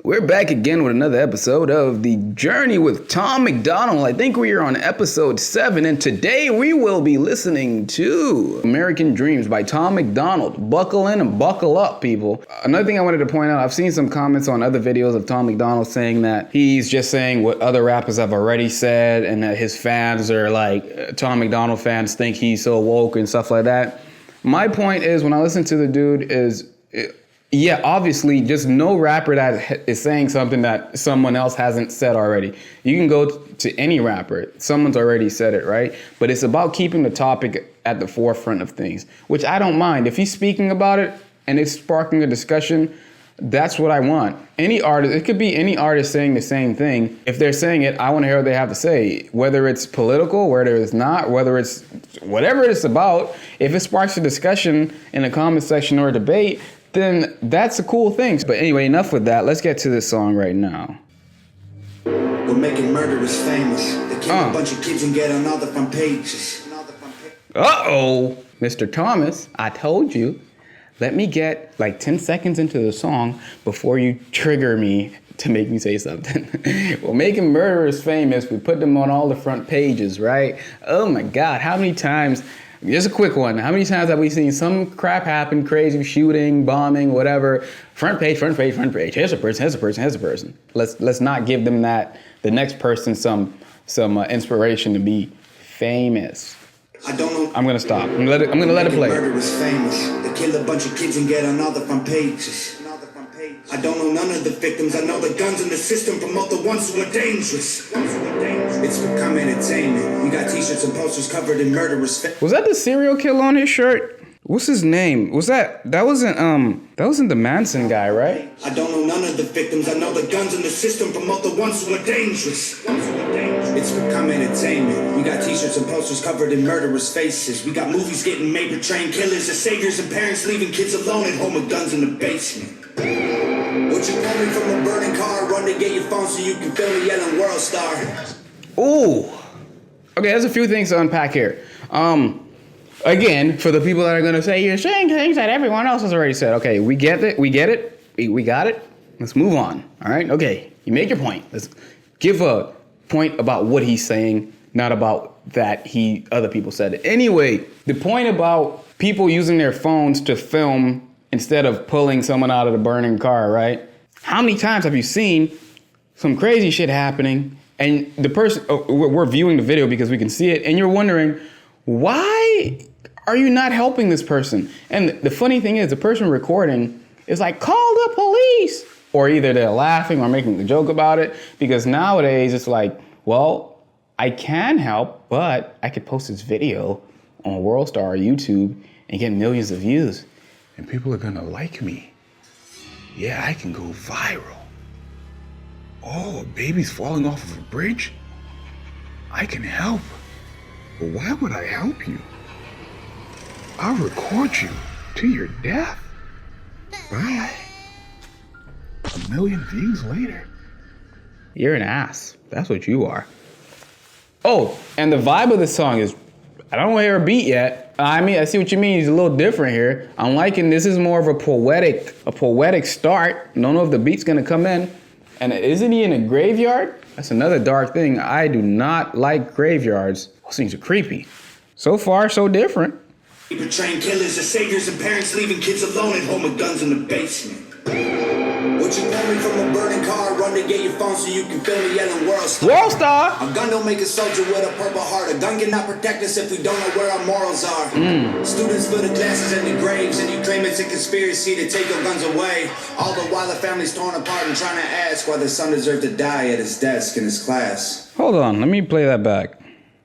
We're back again with another episode of The Journey with Tom Macdonald. I think we are on episode 7, and today we will be listening to American Dreamz by Tom Macdonald. Buckle in and buckle up, people. Another thing I wanted to point out, I've seen some comments on other videos of Tom Macdonald saying that he's just saying what other rappers have already said, and that his fans are like, Tom Macdonald fans think he's so woke and stuff like that. My point is, when I listen to the dude yeah, obviously, just no rapper that is saying something that someone else hasn't said already. You can go to any rapper. Someone's already said it, right? But it's about keeping the topic at the forefront of things, which I don't mind. If he's speaking about it and it's sparking a discussion, that's what I want. Any artist, it could be any artist saying the same thing. If they're saying it, I want to hear what they have to say, whether it's political, whether it's not, whether it's whatever it's about. If it sparks a discussion in a comment section or a debate, then that's a cool thing. But anyway, enough with that. Let's get to this song right now. We're making murderers famous. They kill a bunch of kids and get on all the front pages. Uh-oh, Mr. Thomas, I told you. Let me get like 10 seconds into the song before you trigger me to make me say something. We're making murderers famous. We put them on all the front pages, right? Oh my God, how many times... Just a quick one. How many times have we seen some crap happen, crazy shooting, bombing, whatever? Front page, front page, front page. Here's a person, here's a person, here's a person. Let's not give them the next person some inspiration to be famous. I don't know. I'm gonna stop. I'm gonna let it play. Murderers famous. They kill a bunch of kids and get on all the front pages. I don't know none of the victims. I know the guns in the system promote the ones who are dangerous. It's become entertainment. We got t-shirts and posters covered in murderers. Was that the serial killer on his shirt? What's his name? That wasn't the Manson guy, right? I don't know none of the victims. I know the guns in the system promote the ones who are dangerous. It's become entertainment. We got t-shirts and posters covered in murderers' faces. We got movies getting made portraying killers as saviors and parents leaving kids alone at home with guns in the basement. Would you call me from a burning car? Run to get your phone so you can feel me yelling World Star. Ooh. Okay, there's a few things to unpack here. Again, for the people that are gonna say you're saying things that everyone else has already said. Okay, we get it. We got it. Let's move on. All right. Okay, you make your point. Let's give a point about what he's saying, not about that other people said it. Anyway, the point about people using their phones to film instead of pulling someone out of the burning car, right? How many times have you seen some crazy shit happening and the person, we're viewing the video because we can see it, and you're wondering, why are you not helping this person? And the funny thing is, the person recording is like, call the police. Or either they're laughing or making a joke about it, because nowadays it's like, well, I can help, but I could post this video on WorldStar or YouTube and get millions of views. And people are gonna like me. Yeah, I can go viral. Oh, a baby's falling off of a bridge? I can help. But why would I help you? I'll record you to your death. Bye. 1 million views later. You're an ass. That's what you are. Oh, and the vibe of the song is, I don't hear a beat yet. I mean, I see what you mean. It's a little different here. I'm liking this is more of a poetic start. Don't know if the beat's gonna come in. And isn't he in a graveyard? That's another dark thing. I do not like graveyards. Those things are creepy. So far, so different. Portraying killers as saviors and parents leaving kids alone at home with guns in the basement. Would you call me from a burning car? Run to get your phone so you can feel me yelling World Star. World Star! A gun don't make a soldier with a purple heart. A gun cannot protect us if we don't know where our morals are. Students fill the classes and the graves, and you claim it's a conspiracy to take your guns away. All the while the family's torn apart and trying to ask why the son deserved to die at his desk in his class. Hold on, let me play that back.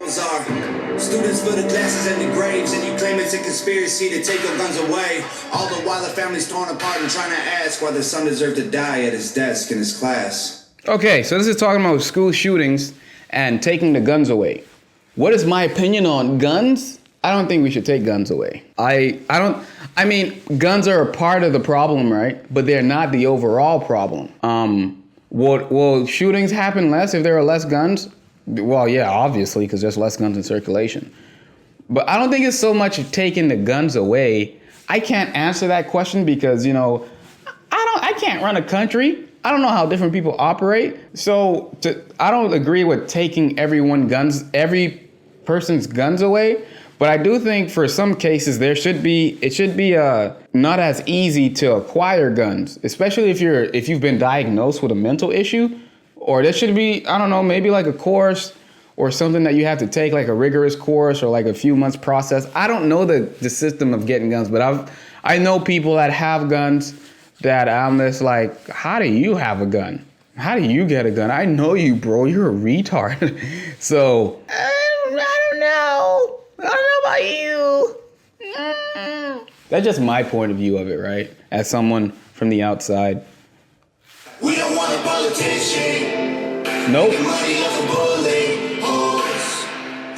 Students fill the classes and the graves, and you claim it's a conspiracy to take your guns away. All the while the family's torn apart and trying to ask why the son deserved to die at his desk in his class. Okay, so this is talking about school shootings and taking the guns away. What is my opinion on guns? I don't think we should take guns away. I mean, guns are a part of the problem, right? But they're not the overall problem. Will shootings happen less if there are less guns? Well, yeah, obviously, because there's less guns in circulation. But I don't think it's so much taking the guns away. I can't answer that question because, I can't run a country. I don't know how different people operate. So I don't agree with taking every person's guns away. But I do think for some cases it should be not as easy to acquire guns, especially if you've been diagnosed with a mental issue, or there should be, I don't know, maybe like a course or something that you have to take, like a rigorous course or like a few months process. I don't know the system of getting guns, but I know people that have guns that I'm just like, how do you have a gun? How do you get a gun? I know you, bro. You're a retard. So I don't know. I don't know about you. That's just my point of view of it, right? As someone from the outside. We don't want a politician. Nope. The money of a bullet holes.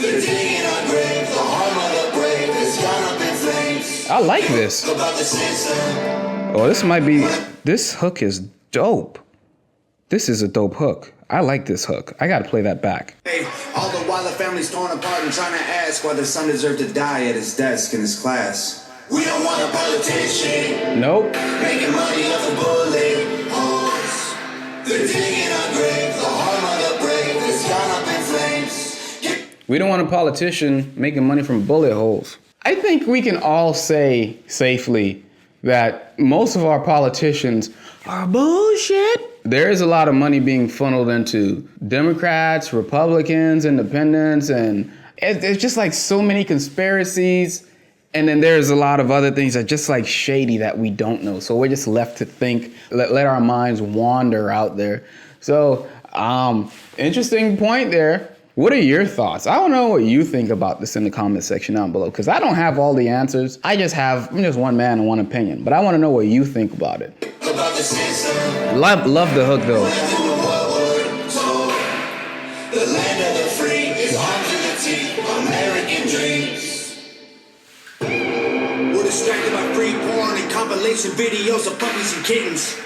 They're digging our grave. The harm of the brave has gone up in flames. I like this. About the system. Oh, this hook is dope. This is a dope hook. I like this hook. I gotta play that back. Hey, all the while the family's torn apart and trying to ask why their son deserved to die at his desk in his class. We don't want a politician. Nope. Making money off the bullet holes. They're digging our grave. The harm of the brave has gone up in flames. We don't want a politician making money from bullet holes. I think we can all say safely that most of our politicians are bullshit. There is a lot of money being funneled into Democrats, Republicans, Independents, and it's just like so many conspiracies. And then there's a lot of other things that are just like shady that we don't know. So we're just left to think, let our minds wander out there. So, interesting point there. What are your thoughts? I don't know what you think about this in the comment section down below, because I don't have all the answers. I'm just one man and one opinion, but I want to know what you think about it. Love the hook though. The land of the free is home to the teeth. American dreams. We're distracted by free porn and compilation videos of puppies and kittens.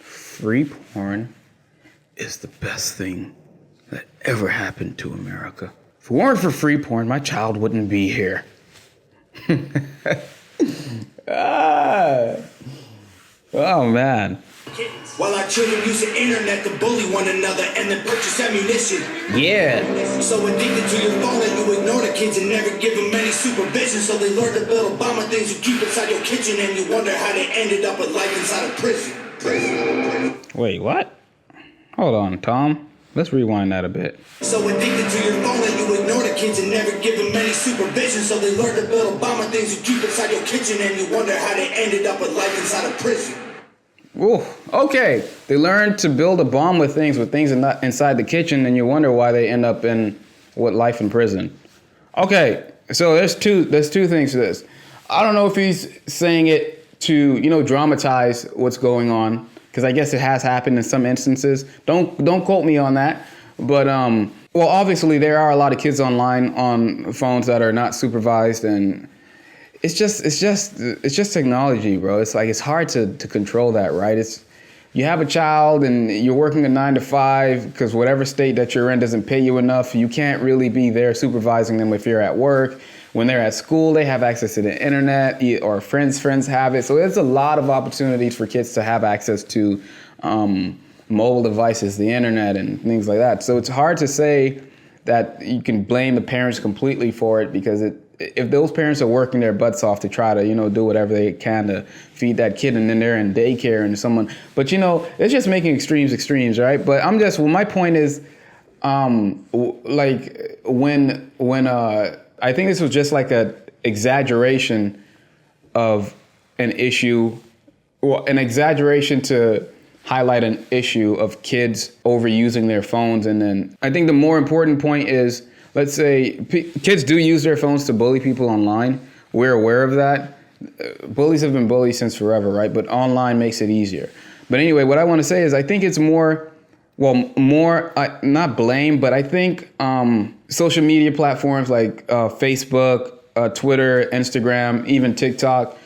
Free porn is the best thing that ever happened to America. If it weren't for free porn, my child wouldn't be here. Oh man. While our children use the internet to bully one another and then purchase ammunition. Yeah. So addicted to your phone that you ignore the kids and never give them any supervision. So they learn to build Obama things you keep inside your kitchen and you wonder how they ended up with life inside of prison. Wait, what? Hold on, Tom. Let's rewind that a bit. So addicted to your phone that you ignore the kids and never give them any supervision. So they learn to build Obama things you keep inside your kitchen and you wonder how they ended up with life inside of prison. Ooh, okay. They learn to build a bomb with things inside the kitchen, and you wonder why they end up with life in prison. Okay, so there's two things to this. I don't know if he's saying it to, dramatize what's going on, because I guess it has happened in some instances. Don't quote me on that. But well, obviously there are a lot of kids online on phones that are not supervised, and it's just technology, bro. It's like it's hard to control that, right? You have a child and you're working a 9 to 5 because whatever state that you're in doesn't pay you enough. You can't really be there supervising them if you're at work. When they're at school, they have access to the internet, or friends have it. So there's a lot of opportunities for kids to have access to mobile devices, the internet, and things like that. So it's hard to say that you can blame the parents completely for it, because if those parents are working their butts off to try to, do whatever they can to feed that kid, and then they're in daycare and but it's just making extremes, right? But my point is, like when I think this was just like a exaggeration of an issue, an exaggeration to highlight an issue of kids overusing their phones. And then I think the more important point is, let's say kids do use their phones to bully people online. We're aware of that. Bullies have been bullies since forever, right? But online makes it easier. But anyway, what I want to say is I think it's not blame, but I think social media platforms like Facebook, Twitter, Instagram, even TikTok,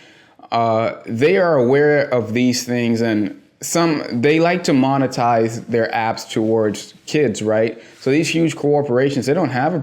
they are aware of these things, and they like to monetize their apps towards kids, right? So these huge corporations, they don't have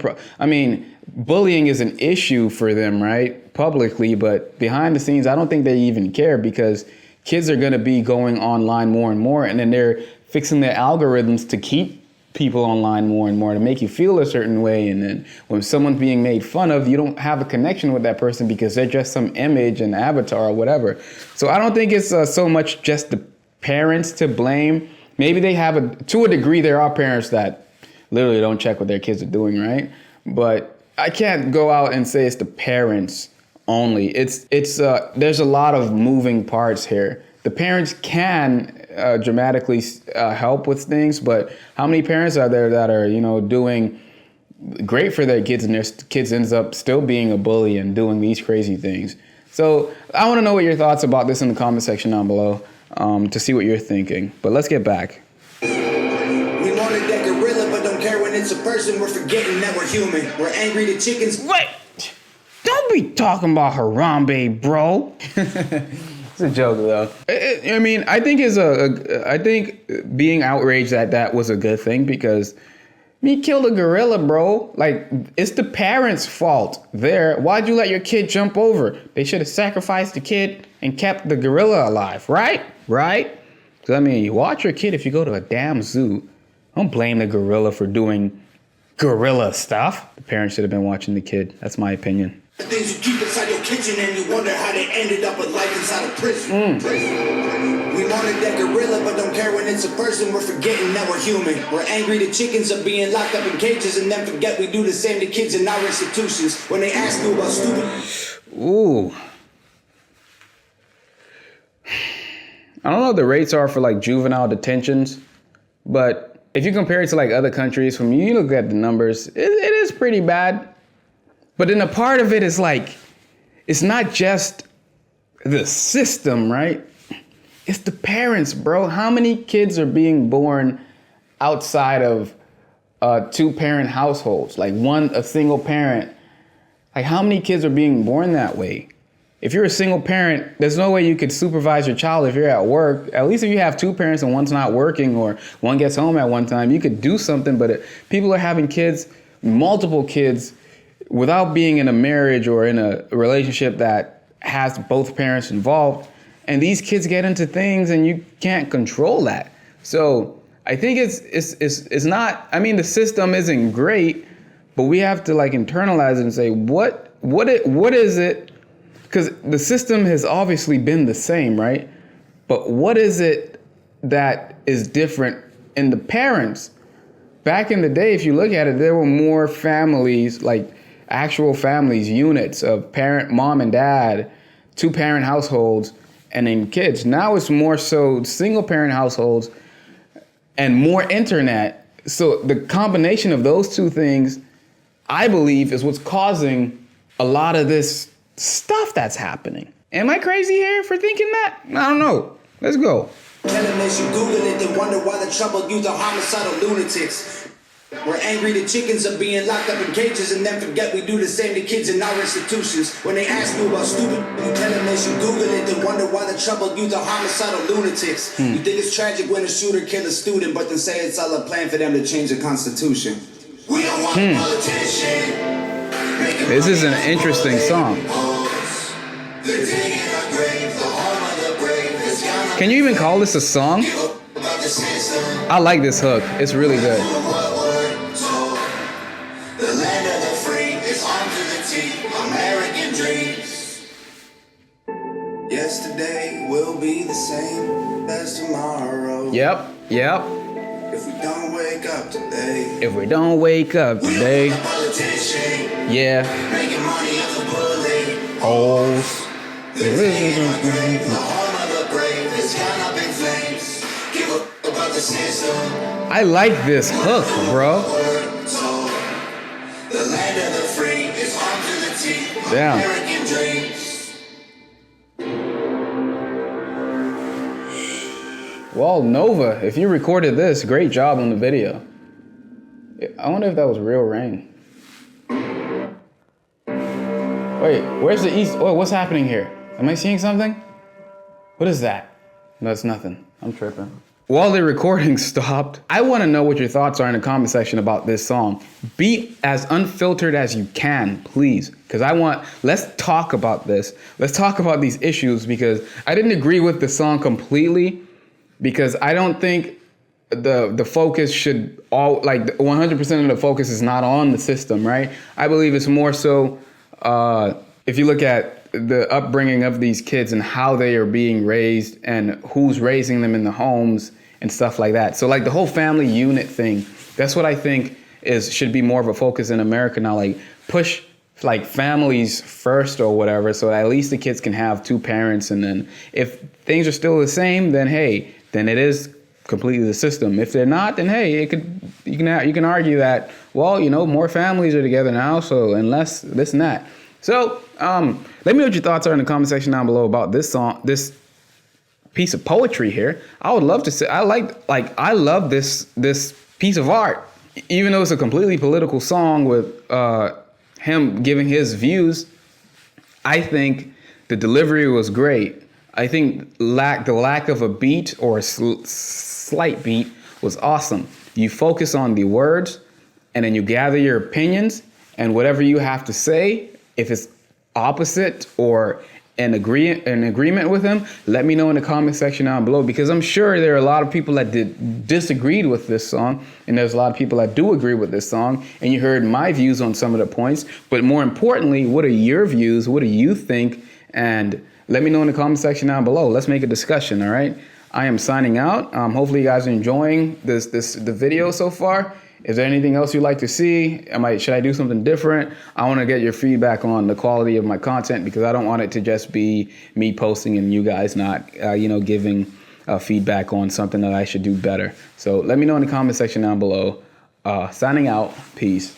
bullying is an issue for them, right? Publicly, but behind the scenes, I don't think they even care because kids are going to be going online more and more, and then they're fixing their algorithms to keep people online more and more to make you feel a certain way. And then when someone's being made fun of, you don't have a connection with that person because they're just some image and avatar or whatever. So I don't think it's so much just the parents to blame. Maybe they have to a degree, there are parents that literally don't check what their kids are doing, right? But I can't go out and say it's the parents only. There's a lot of moving parts here. The parents can dramatically help with things, but how many parents are there that are, doing great for their kids and their kids ends up still being a bully and doing these crazy things? So I want to know what your thoughts about this in the comment section down below to see what you're thinking. But let's get back. We wanted that gorilla, but don't care when it's a person. We're forgetting that we're human. We're angry to chickens. Wait! Don't be talking about Harambe, bro. It's a joke, though. I think being outraged at that was a good thing because he killed a gorilla, bro. Like, it's the parents' fault there. Why'd you let your kid jump over? They should have sacrificed the kid and kept the gorilla alive, right? Right? Because, you watch your kid if you go to a damn zoo. Don't blame the gorilla for doing gorilla stuff. The parents should have been watching the kid. That's my opinion. The things you keep inside your kitchen and you wonder how they ended up with life inside a prison. We wanted that gorilla, but don't care when it's a person. We're forgetting that we're human. We're angry to chickens of being locked up in cages and then forget we do the same to kids in our institutions when they ask you about stupid. Ooh. I don't know what the rates are for like juvenile detentions, but if you compare it to like other countries, when you look at the numbers, it is pretty bad. But then a part of it is like, it's not just the system, right? It's the parents, bro. How many kids are being born outside of two-parent households? Like a single parent. Like how many kids are being born that way? If you're a single parent, there's no way you could supervise your child if you're at work. At least if you have two parents and one's not working or one gets home at one time, you could do something. But people are having kids, multiple kids, without being in a marriage or in a relationship that has both parents involved. And these kids get into things and you can't control that. So I think it's not, the system isn't great, but we have to like internalize it and say, what is it? Because the system has obviously been the same, right? But what is it that is different in the parents? Back in the day, if you look at it, there were more families, like actual families, units of parent, mom and dad, two-parent households, and then kids. Now it's more so single-parent households and more internet. So the combination of those two things, I believe, is what's causing a lot of this stuff that's happening. Am I crazy here for thinking that? I don't know. Let's go. Telling us you Google it, then wonder why the trouble youth are homicidal lunatics. We're angry to chickens of being locked up in cages and then forget we do the same to kids in our institutions. When they ask you about stupid, you tell them they should Google it, then wonder why the troubled youth are homicidal lunatics. You think it's tragic when a shooter kills a student, but then say it's all a plan for them to change the Constitution. We don't want a politician. This is an interesting song. Can you even call this a song? I like this hook. It's really good. The land of the free is armed to the teeth. American dreams. Yesterday will be the same as tomorrow. Yep. If we don't wake up today. Yeah. Making money off the bully. Holes. The home of the brave is gone up in flames. Give up about the system. I like this hook, bro. The land of the free is armed to the teeth. Damn. American dreams. Well, Nova, if you recorded this, great job on the video. I wonder if that was real rain. Wait, where's the east? Oh, what's happening here? Am I seeing something? What is that? No, it's nothing. I'm tripping. while the recording stopped, I want to know what your thoughts are in the comment section about this song. Be as unfiltered as you can, please. Because let's talk about this. Let's talk about these issues, because I didn't agree with the song completely, because I don't think the focus should 100% of the focus is not on the system, right? I believe it's more so if you look at the upbringing of these kids and how they are being raised and who's raising them in the homes and stuff like that. So like the whole family unit thing, that's what I think should be more of a focus in America now. Like push like families first or whatever, so at least the kids can have two parents. And then if things are still the same, then hey, then it is completely the system. If they're not, then hey, you can argue that, well, more families are together now, so unless this and that. So let me know what your thoughts are in the comment section down below about this song, this piece of poetry here. I would love to say I love this piece of art, even though it's a completely political song with him giving his views. I think the delivery was great. I think the lack of a beat or a slight beat was awesome. You focus on the words, and then you gather your opinions, and whatever you have to say, if it's opposite or an agreement with him, let me know in the comment section down below, because I'm sure there are a lot of people that disagreed with this song, and there's a lot of people that do agree with this song, and you heard my views on some of the points. But more importantly, what are your views? What do you think? And let me know in the comment section down below. Let's make a discussion, all right? I am signing out. Hopefully you guys are enjoying the video so far. Is there anything else you'd like to see? Should I do something different? I want to get your feedback on the quality of my content, because I don't want it to just be me posting and you guys not, giving feedback on something that I should do better. So let me know in the comment section down below. Signing out. Peace.